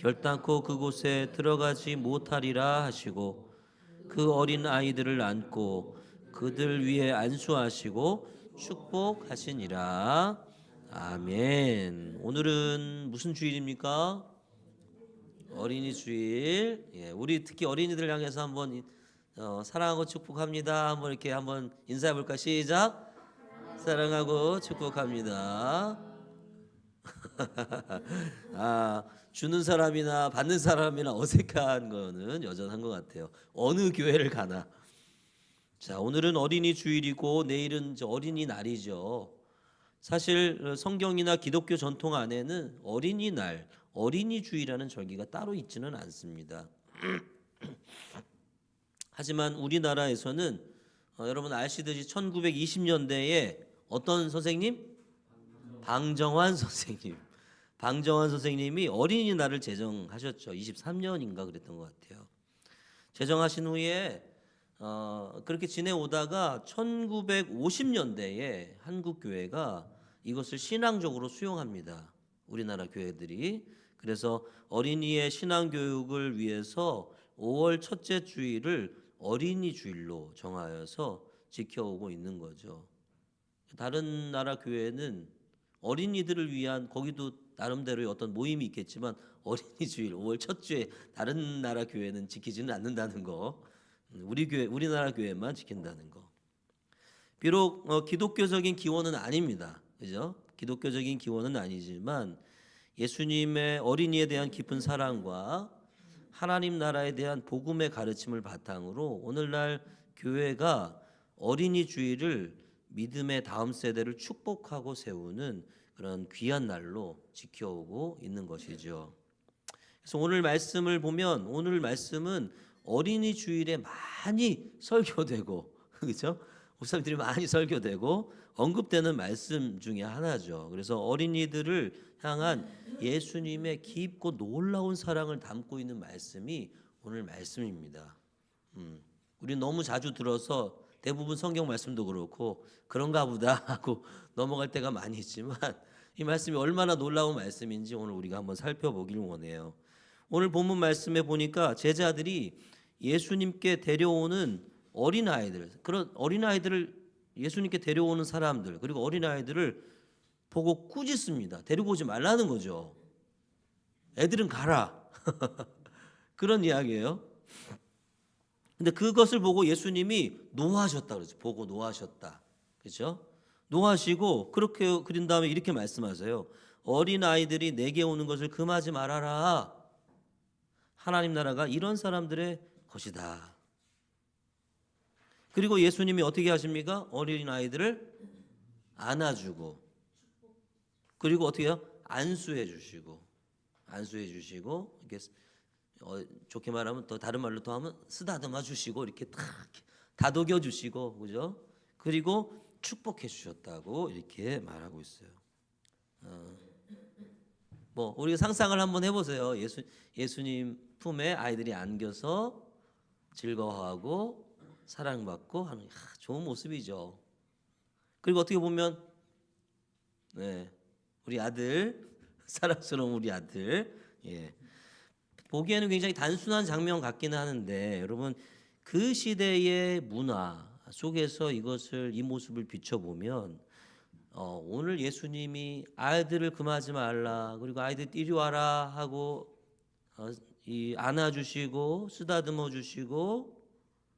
결단코 그곳에 들어가지 못하리라 하시고 그 어린 아이들을 안고 그들 위에 안수하시고 축복하시니라. 아멘. 오늘은 무슨 주일입니까? 어린이 주일. 예, 우리 특히 어린이들 향해서 한번 사랑하고 축복합니다. 한번 이렇게 한번 인사해 볼까? 시작. 사랑하고 축복합니다. 아, 주는 사람이나 받는 사람이나 어색한 거는 여전한 것 같아요. 어느 교회를 가나. 자, 오늘은 어린이 주일이고 내일은 어린이날이죠. 사실 성경이나 기독교 전통 안에는 어린이날, 어린이주일이라는 절기가 따로 있지는 않습니다. 하지만 우리나라에서는 여러분 아시듯이 1920년대에 어떤 선생님? 방정환 선생님. 방정환 선생님이 어린이날을 제정하셨죠. 23년인가 그랬던 것 같아요. 제정하신 후에 그렇게 지내오다가 1950년대에 한국 교회가 이것을 신앙적으로 수용합니다. 우리나라 교회들이. 그래서 어린이의 신앙 교육을 위해서 5월 첫째 주일을 어린이 주일로 정하여서 지켜오고 있는 거죠. 다른 나라 교회는 어린이들을 위한 거기도 나름대로의 어떤 모임이 있겠지만 어린이 주일 5월 첫 주에 다른 나라 교회는 지키지는 않는다는 거. 우리나라 교회만 지킨다는 거. 비록 기독교적인 기원은 아닙니다. 그죠? 기독교적인 기원은 아니지만 예수님의 어린이에 대한 깊은 사랑과 하나님 나라에 대한 복음의 가르침을 바탕으로 오늘날 교회가 어린이 주일을 믿음의 다음 세대를 축복하고 세우는 그런 귀한 날로 지켜오고 있는 것이죠. 그래서 오늘 말씀을 보면 오늘 말씀은 어린이 주일에 많이 설교되고 그렇죠? 목사님들이 많이 설교되고 언급되는 말씀 중에 하나죠. 그래서 어린이들을 향한 예수님의 깊고 놀라운 사랑을 담고 있는 말씀이 오늘 말씀입니다. 우리 너무 자주 들어서 대부분 성경 말씀도 그렇고 그런가 보다 하고 넘어갈 때가 많이 있지만 이 말씀이 얼마나 놀라운 말씀인지 오늘 우리가 한번 살펴보기를 원해요. 오늘 본문 말씀에 보니까 제자들이 예수님께 데려오는 어린아이들, 그런 어린아이들을 예수님께 데려오는 사람들 그리고 어린아이들을 보고 꾸짖습니다. 데리고 오지 말라는 거죠. 애들은 가라. 그런 이야기예요. 근데 그것을 보고 예수님이 노하셨다 그러죠. 보고 노하셨다. 그렇죠? 노하시고 그렇게 그린 다음에 이렇게 말씀하세요. 어린아이들이 내게 오는 것을 금하지 말아라. 하나님 나라가 이런 사람들의 것이다. 그리고 예수님이 어떻게 하십니까? 어린아이들을 안아주고 그리고 어떻게 해요? 안수해 주시고 이렇게 좋게 말하면 또 다른 말로 더 하면 쓰다듬어 주시고 이렇게 탁 다독여 주시고 그죠? 그리고 축복해 주셨다고 이렇게 말하고 있어요. 뭐 우리가 상상을 한번 해보세요. 예수님 품에 아이들이 안겨서 즐거워하고 사랑받고 하는 좋은 모습이죠. 그리고 어떻게 보면 우리 아들 사랑스러운 우리 아들 보기에는 굉장히 단순한 장면 같기는 하는데 여러분 그 시대의 문화 속에서 이 모습을 비춰보면 오늘 예수님이 아이들을 금하지 말라 그리고 아이들 이리 와라 하고 안아주시고 쓰다듬어 주시고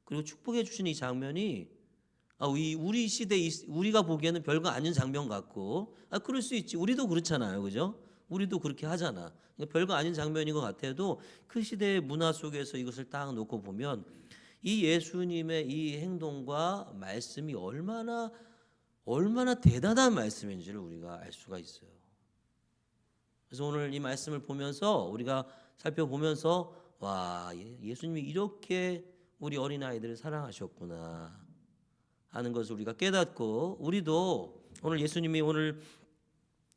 그리고 축복해 주시는 이 장면이 우리 시대 우리가 보기에는 별거 아닌 장면 같고 그럴 수 있지. 우리도 그렇잖아요. 그죠? 우리도 그렇게 하잖아. 그러니까 별거 아닌 장면인 것 같아도 그 시대의 문화 속에서 이것을 딱 놓고 보면 이 예수님의 이 행동과 말씀이 얼마나 대단한 말씀인지를 우리가 알 수가 있어요. 그래서 오늘 이 말씀을 보면서 우리가 살펴보면서 와, 예수님이 이렇게 우리 어린아이들을 사랑하셨구나 하는 것을 우리가 깨닫고 우리도 오늘 예수님이 오늘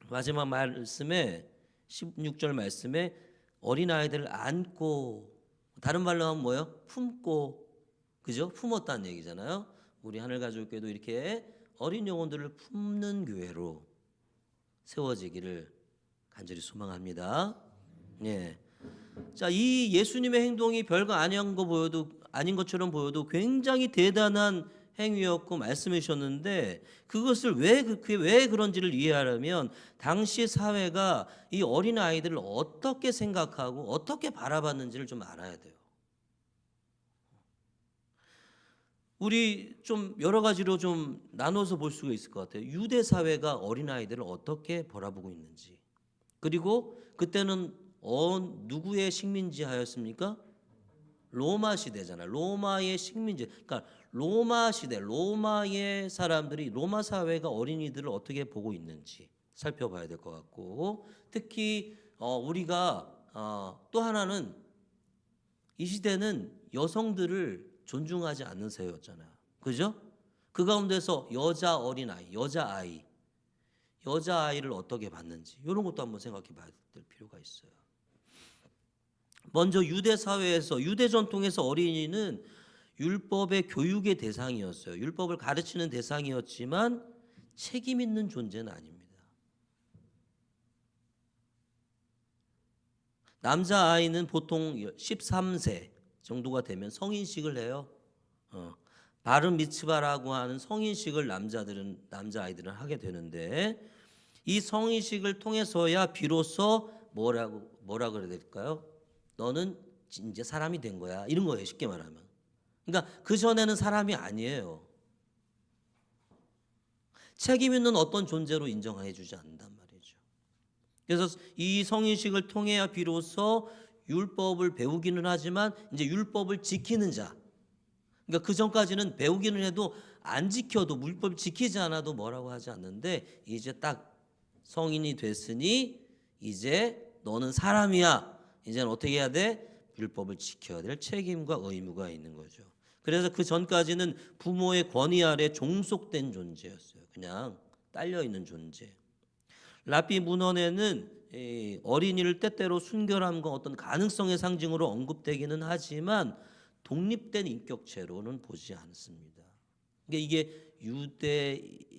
마지막 말씀에 16절 말씀에 어린아이들을 안고 다른 말로 하면 뭐예요? 품고 그죠? 품었다는 얘기잖아요. 우리 하늘가족교회도 이렇게 어린 영혼들을 품는 교회로 세워지기를 간절히 소망합니다. 예. 자, 이 예수님의 행동이 별거 아닌 것처럼 보여도 굉장히 대단한 행위였고 말씀해 주셨는데, 그것을 그게 왜 그런지를 이해하려면 당시 사회가 이 어린 아이들을 어떻게 생각하고 어떻게 바라봤는지를 좀 알아야 돼요. 우리 좀 여러 가지로 좀 나눠서 볼 수가 있을 것 같아요. 유대 사회가 어린 아이들을 어떻게 바라보고 있는지. 그리고 그때는 누구의 식민지 하였습니까? 로마 시대잖아요. 로마의 식민지. 그러니까 로마 시대, 로마의 사람들이, 로마 사회가 어린이들을 어떻게 보고 있는지 살펴봐야 될 것 같고, 특히 우리가 또 하나는 이 시대는 여성들을 존중하지 않는 사회였잖아요. 그죠? 그 가운데서 여자아이를 어떻게 봤는지 이런 것도 한번 생각해 봐야 될 필요가 있어요. 먼저 유대 사회에서, 유대 전통에서 어린이는 율법의 교육의 대상이었어요. 율법을 가르치는 대상이었지만 책임 있는 존재는 아닙니다. 남자아이는 보통 13세 정도가 되면 성인식을 해요. 바르 미츠바라고 하는 성인식을 남자아이들은 하게 되는데, 이 성인식을 통해서야 비로소 뭐라 그래야 될까요? 너는 이제 사람이 된 거야, 이런 거예요, 쉽게 말하면. 그러니까 그 전에는 사람이 아니에요. 책임 있는 어떤 존재로 인정해 주지 않는단 말이죠. 그래서 이 성인식을 통해야 비로소 율법을 배우기는 하지만 이제 율법을 지키는 자. 그러니까 그 전까지는 배우기는 해도 안 지켜도, 율법을 지키지 않아도 뭐라고 하지 않는데, 이제 딱 성인이 됐으니 이제 너는 사람이야. 이제는 어떻게 해야 돼? 율법을 지켜야 될 책임과 의무가 있는 거죠. 그래서 그 전까지는 부모의 권위 아래 종속된 존재였어요. 그냥 딸려 있는 존재. 랍비 문헌에는 어린이를 때때로 순결함과 어떤 가능성의 상징으로 언급되기는 하지만 독립된 인격체로는 보지 않습니다. 이게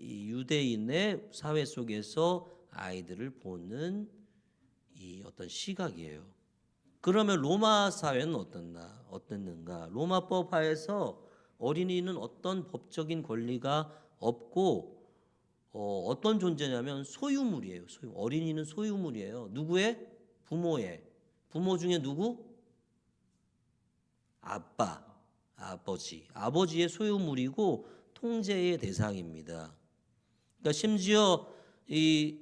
유대인의 사회 속에서 아이들을 보는 이 어떤 시각이에요. 그러면 로마 사회는 어땠는가? 로마법 하에서 어린이는 어떤 법적인 권리가 없고 어떤 존재냐면 소유물이에요. 어린이는 소유물이에요. 누구의? 부모의. 부모 중에 누구? 아버지의 소유물이고 통제의 대상입니다. 그러니까 심지어 이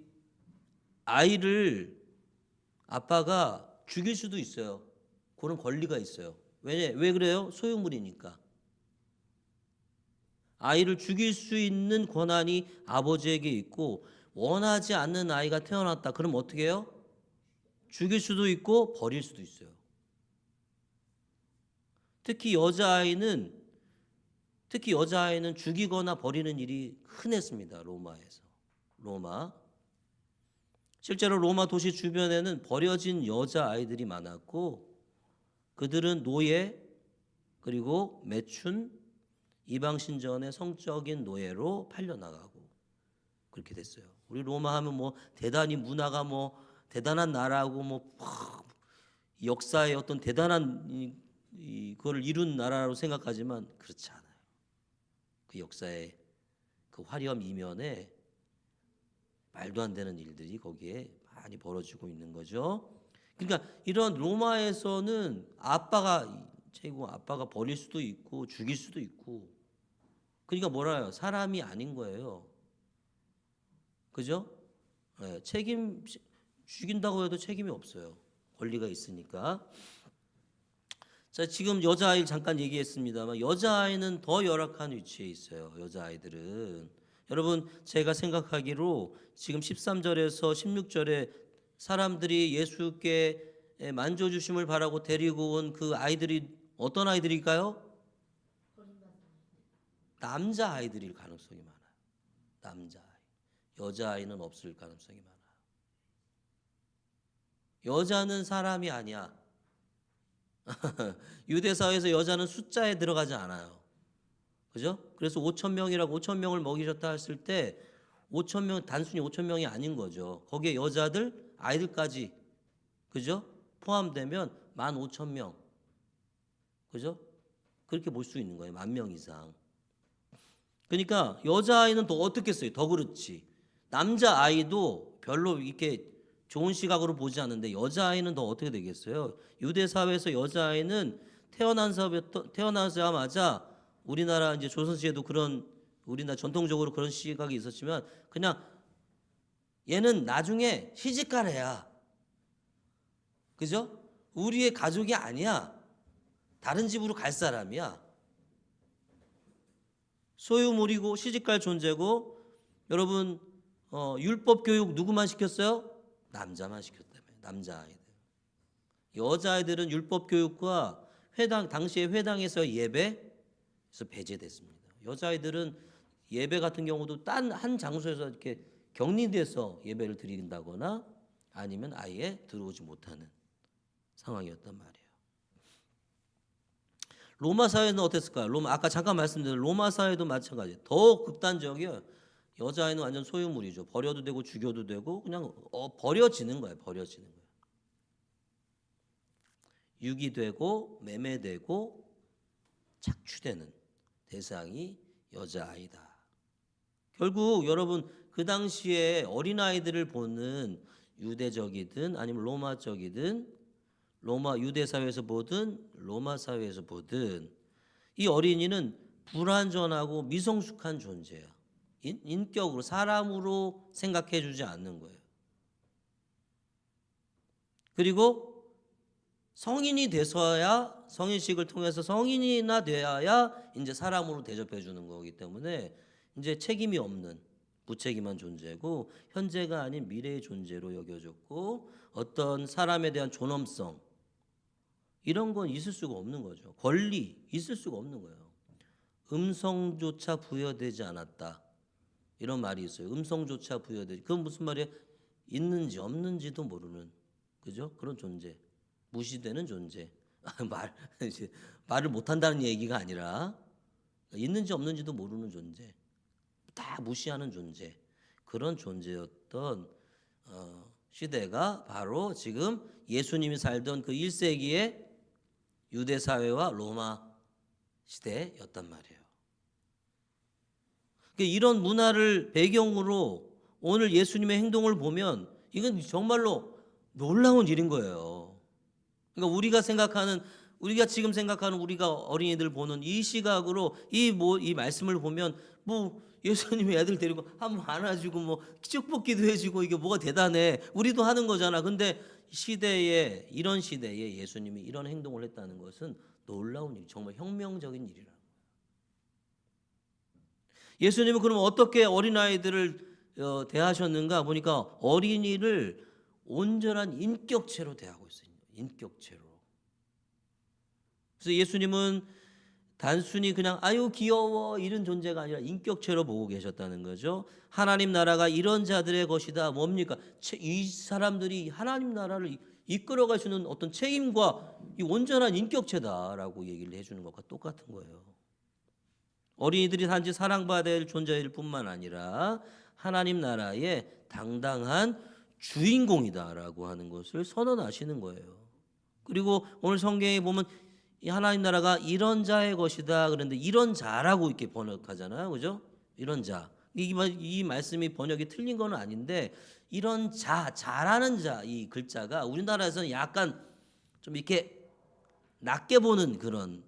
아이를 아빠가 죽일 수도 있어요. 그런 권리가 있어요. 왜 그래요? 소유물이니까. 아이를 죽일 수 있는 권한이 아버지에게 있고, 원하지 않는 아이가 태어났다. 그럼 어떻게 해요? 죽일 수도 있고 버릴 수도 있어요. 특히 여자아이는 죽이거나 버리는 일이 흔했습니다. 로마. 실제로 로마 도시 주변에는 버려진 여자아이들이 많았고, 그들은 노예, 그리고 매춘, 이방신전의 성적인 노예로 팔려나가고 그렇게 됐어요. 우리 로마 하면 대단히 문화가 대단한 나라고 역사의 어떤 대단한 그걸 이룬 나라로 생각하지만 그렇지 않아요. 그 역사의 그 화려한 이면에 말도 안 되는 일들이 거기에 많이 벌어지고 있는 거죠. 그러니까 이런 로마에서는 아빠가 버릴 수도 있고 죽일 수도 있고, 그러니까 사람이 아닌 거예요. 그죠? 네, 죽인다고 해도 책임이 없어요. 권리가 있으니까. 자, 지금 여자아이 잠깐 얘기했습니다만 여자아이는 더 열악한 위치에 있어요. 여자아이들은. 여러분, 제가 생각하기로 지금 13절에서 16절에 사람들이 예수께 만져주심을 바라고 데리고 온 그 아이들이 어떤 아이들일까요? 남자아이들일 가능성이 많아요. 남자아이. 여자아이는 없을 가능성이 많아요. 여자는 사람이 아니야. 유대사회에서 여자는 숫자에 들어가지 않아요. 그죠? 그래서 5,000명을 먹이셨다 했을 때 5,000명, 단순히 5,000명이 아닌 거죠. 거기에 여자들, 아이들까지, 그죠? 포함되면 15,000명. 그죠? 그렇게 볼 수 있는 거예요. 10,000명 이상. 그러니까 여자아이는 더 어떻겠어요? 더 그렇지. 남자아이도 별로 이렇게 좋은 시각으로 보지 않는데 여자아이는 더 어떻게 되겠어요? 유대 사회에서 여자아이는 태어나자마자 우리나라 이제 조선시대도 그런 우리나라 전통적으로 그런 시각이 있었지만 그냥 얘는 나중에 시집갈 애야. 그죠? 우리의 가족이 아니야. 다른 집으로 갈 사람이야. 소유물이고 시집갈 존재고 여러분 율법 교육 누구만 시켰어요? 남자만 시켰다며. 남자아이들. 여자아이들은 율법 교육과 당시에 회당에서 예배에서 배제됐습니다. 여자아이들은 예배 같은 경우도 딴 한 장소에서 이렇게 격리돼서 예배를 드린다거나 아니면 아예 들어오지 못하는 상황이었단 말이에요. 로마 사회는 어땠을까요? 아까 잠깐 말씀드린 로마 사회도 마찬가지예요. 더 극단적이에요. 여자아이는 완전 소유물이죠. 버려도 되고 죽여도 되고 그냥 버려지는 거예요. 버려지는 거예요. 유기되고 매매되고 착취되는 대상이 여자아이다. 결국 여러분 그 당시에 어린아이들을 보는 유대적이든 아니면 로마적이든 로마 유대 사회에서 보든 로마 사회에서 보든 이 어린이는 불완전하고 미성숙한 존재야. 인격으로 사람으로 생각해 주지 않는 거예요. 그리고 성인이 돼서야 성인식을 통해서 성인이나 돼야 이제 사람으로 대접해 주는 거기 때문에 이제 책임이 없는 무책임한 존재고 현재가 아닌 미래의 존재로 여겨졌고 어떤 사람에 대한 존엄성 이런 건 있을 수가 없는 거죠. 권리 있을 수가 없는 거예요. 음성조차 부여되지 않았다. 이런 말이 있어요. 음성조차 부여되지. 그건 무슨 말이에요? 있는지 없는지도 모르는 그죠? 그런 존재. 무시되는 존재. 말을 못한다는 얘기가 아니라 있는지 없는지도 모르는 존재. 다 무시하는 존재. 그런 존재였던 시대가 바로 지금 예수님이 살던 그 1세기의 유대 사회와 로마 시대였단 말이에요. 그러니까 이런 문화를 배경으로 오늘 예수님의 행동을 보면 이건 정말로 놀라운 일인 거예요. 그러니까 우리가 지금 생각하는 우리가 어린이들 보는 이 시각으로 이 말씀을 보면 예수님이 애들 데리고 한번 안아주고 축복기도 해주고 이게 뭐가 대단해. 우리도 하는 거잖아. 근데 이런 시대에 예수님이 이런 행동을 했다는 것은 놀라운 일, 정말 혁명적인 일이라. 예수님은 그럼 어떻게 어린아이들을 대하셨는가 보니까 어린이를 온전한 인격체로 대하고 있어요. 인격체로. 그래서 예수님은 단순히 그냥 아유 귀여워 이런 존재가 아니라 인격체로 보고 계셨다는 거죠. 하나님 나라가 이런 자들의 것이다. 뭡니까? 이 사람들이 하나님 나라를 이끌어 가시는 어떤 책임과 이 온전한 인격체다라고 얘기를 해주는 것과 똑같은 거예요. 어린이들이 단지 사랑받을 존재일 뿐만 아니라 하나님 나라의 당당한 주인공이다라고 하는 것을 선언하시는 거예요. 그리고 오늘 성경에 보면 이 하나님 나라가 이런 자의 것이다. 그런데 이런 자라고 이렇게 번역하잖아요. 그죠? 이런 자. 이 말씀이 번역이 틀린 건 아닌데 이런 자라는 자 이 글자가 우리나라에서는 약간 좀 이렇게 낮게 보는 그런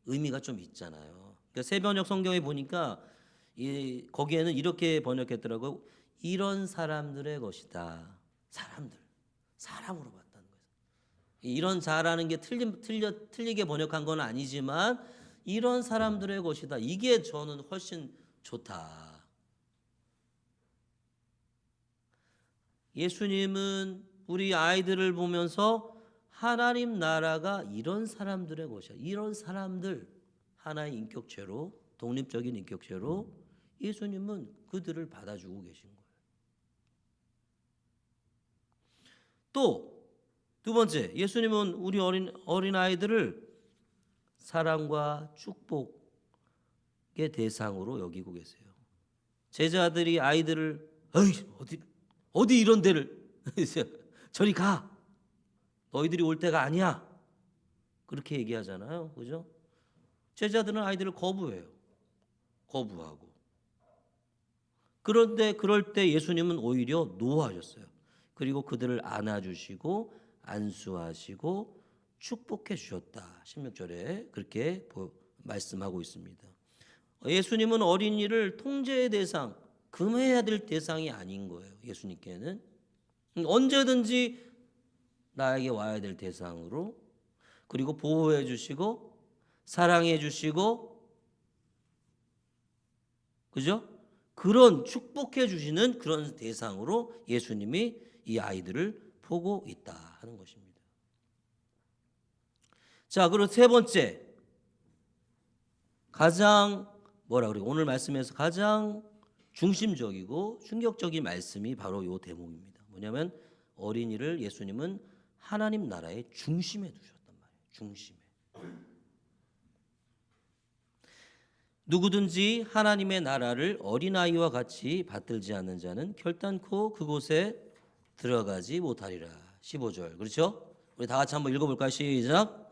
의미가 좀 있잖아요. 그러니까 새번역 성경에 보니까 거기에는 이렇게 번역했더라고요. 이런 사람들의 것이다. 사람으로 봤다는 거예요. 이런 자라는 게 틀리게 번역한 건 아니지만 이런 사람들의 것이다. 이게 저는 훨씬 좋다. 예수님은 우리 아이들을 보면서 하나님 나라가 이런 사람들의 것이야. 이런 사람들 하나의 인격체로 독립적인 인격체로 예수님은 그들을 받아주고 계신 거예요. 또 두 번째, 예수님은 우리 어린 아이들을 사랑과 축복의 대상으로 여기고 계세요. 제자들이 아이들을 어디 이런 데를 저리 가. 너희들이 올 때가 아니야. 그렇게 얘기하잖아요. 그죠? 제자들은 아이들을 거부해요. 거부하고. 그런데 그럴 때 예수님은 오히려 노하셨어요. 그리고 그들을 안아주시고 안수하시고 축복해 주셨다. 16절에 그렇게 말씀하고 있습니다. 예수님은 어린이를 통제의 대상, 금해야 될 대상이 아닌 거예요. 예수님께는 언제든지 나에게 와야 될 대상으로, 그리고 보호해 주시고 사랑해 주시고, 그죠? 그런 축복해 주시는 그런 대상으로 예수님이 이 아이들을 보고 있다 하는 것입니다. 자, 그리고 세 번째, 가장 뭐라 그래요? 오늘 말씀에서 가장 중심적이고 충격적인 말씀이 바로 이 대목입니다. 뭐냐면 어린이를 예수님은 하나님 나라의 중심에 두셨단 말이에요. 중심에. 누구든지 하나님의 나라를 어린아이와 같이 받들지 않는 자는 결단코 그곳에 들어가지 못하리라. 15절. 그렇죠? 우리 다 같이 한번 읽어볼까요? 시작.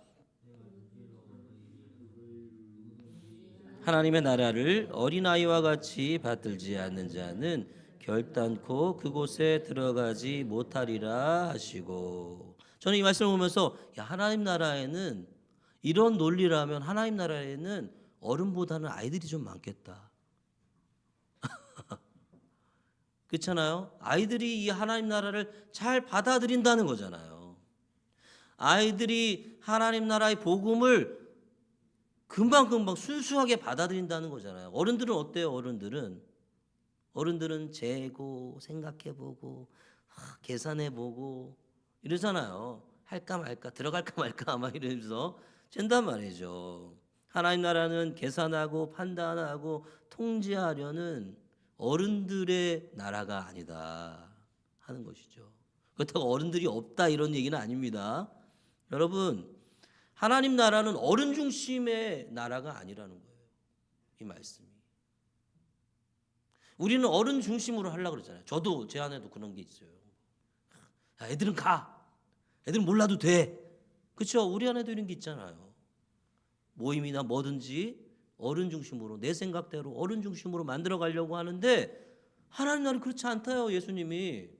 하나님의 나라를 어린아이와 같이 받들지 않는 자는 결단코 그곳에 들어가지 못하리라 하시고, 저는 이 말씀을 보면서 하나님 나라에는, 이런 논리라면 하나님 나라에는 어른보다는 아이들이 좀 많겠다. 그렇잖아요. 아이들이 이 하나님 나라를 잘 받아들인다는 거잖아요. 아이들이 하나님 나라의 복음을 금방금방 순수하게 받아들인다는 거잖아요. 어른들은 어때요? 어른들은 재고 생각해보고 계산해보고 이러잖아요. 할까 말까, 들어갈까 말까 막 이러면서 잰단 말이죠. 하나님 나라는 계산하고 판단하고 통제하려는 어른들의 나라가 아니다 하는 것이죠. 그렇다고 어른들이 없다 이런 얘기는 아닙니다. 여러분, 하나님 나라는 어른 중심의 나라가 아니라는 거예요. 이 말씀이. 우리는 어른 중심으로 하려고 그러잖아요. 저도 제 안에도 그런 게 있어요. 야, 애들은 가. 애들은 몰라도 돼. 그렇죠? 우리 안에도 이런 게 있잖아요. 모임이나 뭐든지 어른 중심으로, 내 생각대로 어른 중심으로 만들어 가려고 하는데 하나님 나라는 그렇지 않다요. 예수님이.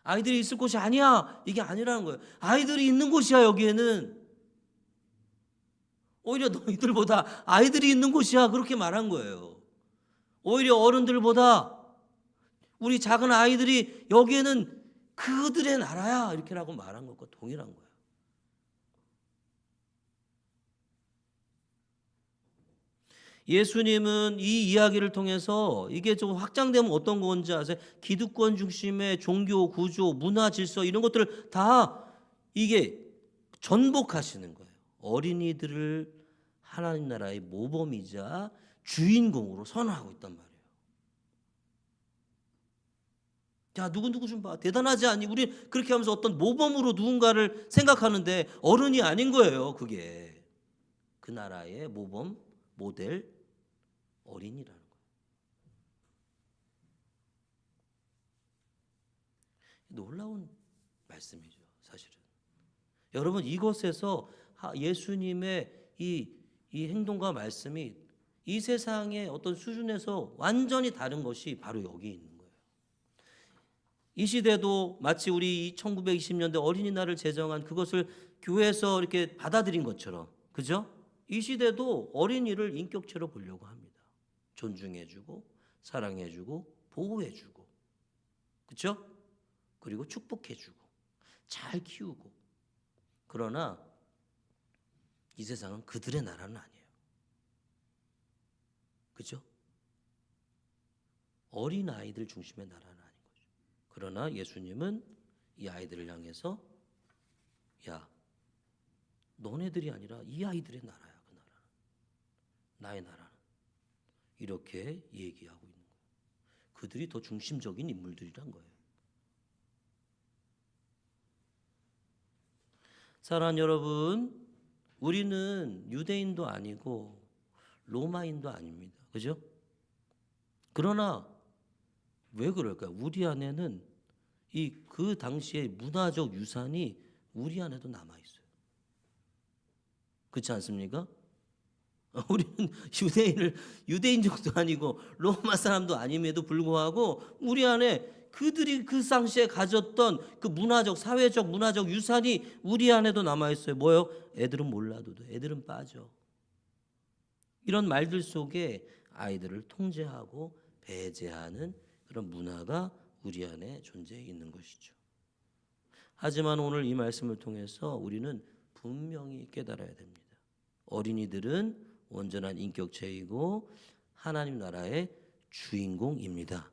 아이들이 있을 곳이 아니야. 이게 아니라는 거예요. 아이들이 있는 곳이야. 여기에는. 오히려 너희들보다 아이들이 있는 곳이야. 그렇게 말한 거예요. 오히려 어른들보다 우리 작은 아이들이 여기에는 그들의 나라야. 이렇게라고 말한 것과 동일한 거예요. 예수님은 이 이야기를 통해서 이게 좀 확장되면 어떤 건지 아세요? 기득권 중심의 종교, 구조, 문화, 질서 이런 것들을 다 이게 전복하시는 거예요. 어린이들을 하나님 나라의 모범이자 주인공으로 선언하고 있단 말이에요. 자, 누구 좀 봐. 대단하지 않니? 우리 그렇게 하면서 어떤 모범으로 누군가를 생각하는데 어른이 아닌 거예요. 그게. 그 나라의 모범, 모델, 어린이라는 거예요. 놀라운 말씀이죠, 사실은. 여러분, 이것에서 예수님의 이 행동과 말씀이 이 세상의 어떤 수준에서 완전히 다른 것이 바로 여기 있는 거예요. 이 시대도 마치 우리 1920년대 어린이날을 제정한 그것을 교회에서 이렇게 받아들인 것처럼, 그죠? 이 시대도 어린이를 인격체로 보려고 합니다. 존중해주고 사랑해주고 보호해주고, 그렇죠? 그리고 축복해주고 잘 키우고. 그러나 이 세상은 그들의 나라는 아니에요. 그렇죠? 어린 아이들 중심의 나라는 아닌 거죠. 그러나 예수님은 이 아이들을 향해서 야, 너네들이 아니라 이 아이들의 나라야. 그 나라는 나의 나라는. 이렇게 얘기하고 있는 거예요. 그들이 더 중심적인 인물들이란 거예요. 사랑하는 여러분, 우리는 유대인도 아니고 로마인도 아닙니다. 그죠? 그러나 왜 그럴까요? 우리 안에는 그 당시의 문화적 유산이 우리 안에도 남아 있어요. 그렇지 않습니까? 우리는 유대인족도 아니고 로마 사람도 아님에도 불구하고 우리 안에 그들이 그 당시에 가졌던 그 문화적, 사회적, 문화적 유산이 우리 안에도 남아 있어요. 뭐요? 애들은 몰라도 돼. 애들은 빠져. 이런 말들 속에 아이들을 통제하고 배제하는 그런 문화가 우리 안에 존재해 있는 것이죠. 하지만 오늘 이 말씀을 통해서 우리는 분명히 깨달아야 됩니다. 어린이들은 온전한 인격체이고 하나님 나라의 주인공입니다.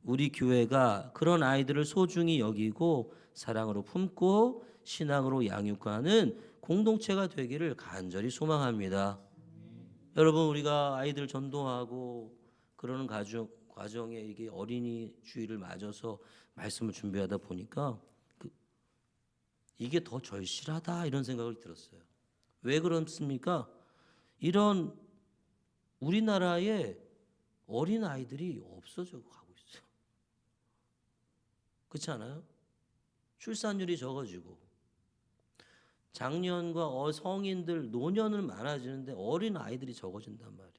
우리 교회가 그런 아이들을 소중히 여기고 사랑으로 품고 신앙으로 양육하는 공동체가 되기를 간절히 소망합니다. 여러분, 우리가 아이들 전도하고 그러는 과정에 이게 어린이 주일을 맞아서 말씀을 준비하다 보니까 이게 더 절실하다 이런 생각을 들었어요. 왜 그렇습니까? 이런 우리나라에 어린 아이들이 없어져 가고 있어요. 그렇지 않아요? 출산율이 적어지고 장년과 성인들, 노년은 많아지는데 어린 아이들이 적어진단 말이에요.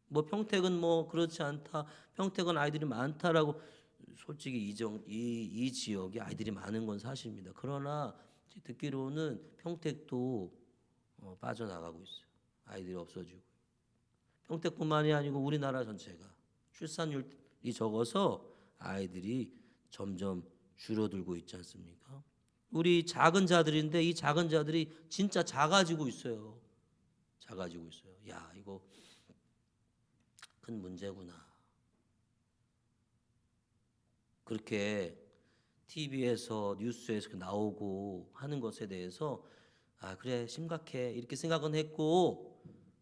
뭐 평택은 뭐 그렇지 않다, 평택은 아이들이 많다라고 솔직히 이 지역에 아이들이 많은 건 사실입니다. 그러나 듣기로는 평택도 빠져나가고 있어요. 아이들이 없어지고. 평택뿐만이 아니고 우리나라 전체가 출산율이 적어서 아이들이 점점 줄어들고 있지 않습니까? 우리 작은 자들인데 이 작은 자들이 진짜 작아지고 있어요. 작아지고 있어요. 야, 이거 큰 문제구나. 그렇게 TV에서 뉴스에서 나오고 하는 것에 대해서 그래 심각해 이렇게 생각은 했고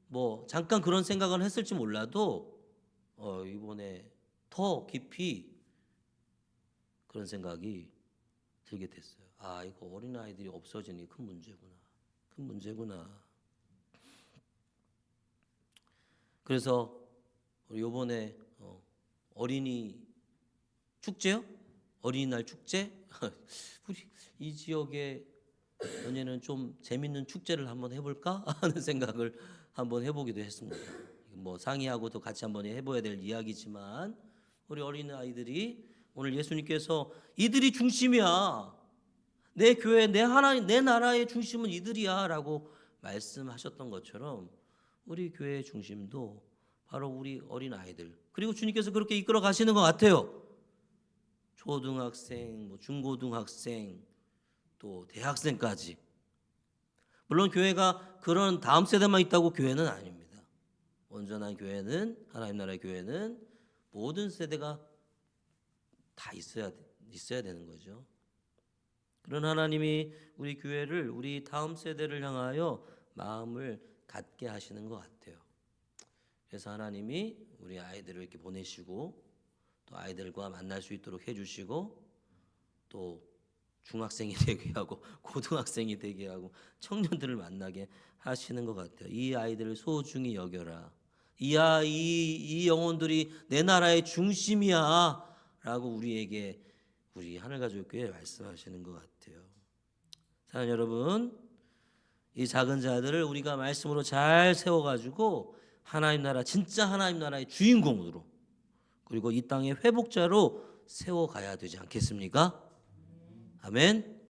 뭐 잠깐 그런 생각은 했을지 몰라도 이번에 더 깊이 그런 생각이 들게 됐어요. 이거 어린아이들이 없어지니 큰 문제구나. 큰 문제구나. 그래서 이번에 어린이 축제요? 어린이날 축제? 우리 이 지역에 연예는 좀 재밌는 축제를 한번 해볼까 하는 생각을 한번 해보기도 했습니다. 뭐 상의하고도 같이 한번 해봐야 될 이야기지만 우리 어린 아이들이 오늘 예수님께서 이들이 중심이야. 내 교회, 내 하나님, 내 나라의 중심은 이들이야라고 말씀하셨던 것처럼 우리 교회의 중심도 바로 우리 어린 아이들. 그리고 주님께서 그렇게 이끌어 가시는 것 같아요. 초등학생, 뭐 중고등학생, 또 대학생까지. 물론 교회가 그런 다음 세대만 있다고 교회는 아닙니다. 온전한 교회는 하나님 나라의 교회는 모든 세대가 다 있어야 되는 거죠. 그런 하나님이 우리 교회를 우리 다음 세대를 향하여 마음을 갖게 하시는 것 같아요. 그래서 하나님이 우리 아이들을 이렇게 보내시고 또 아이들과 만날 수 있도록 해주시고 또 중학생이 되게 하고 고등학생이 되게 하고 청년들을 만나게 하시는 것 같아요. 이 아이들을 소중히 여겨라. 이 영혼들이 내 나라의 중심이야 라고 우리에게 우리 하늘가족교회 말씀하시는 것 같아요. 사랑하는 여러분, 이 작은 자들을 우리가 말씀으로 잘 세워가지고 하나님 나라, 진짜 하나님 나라의 주인공으로 그리고 이 땅의 회복자로 세워가야 되지 않겠습니까? 아멘.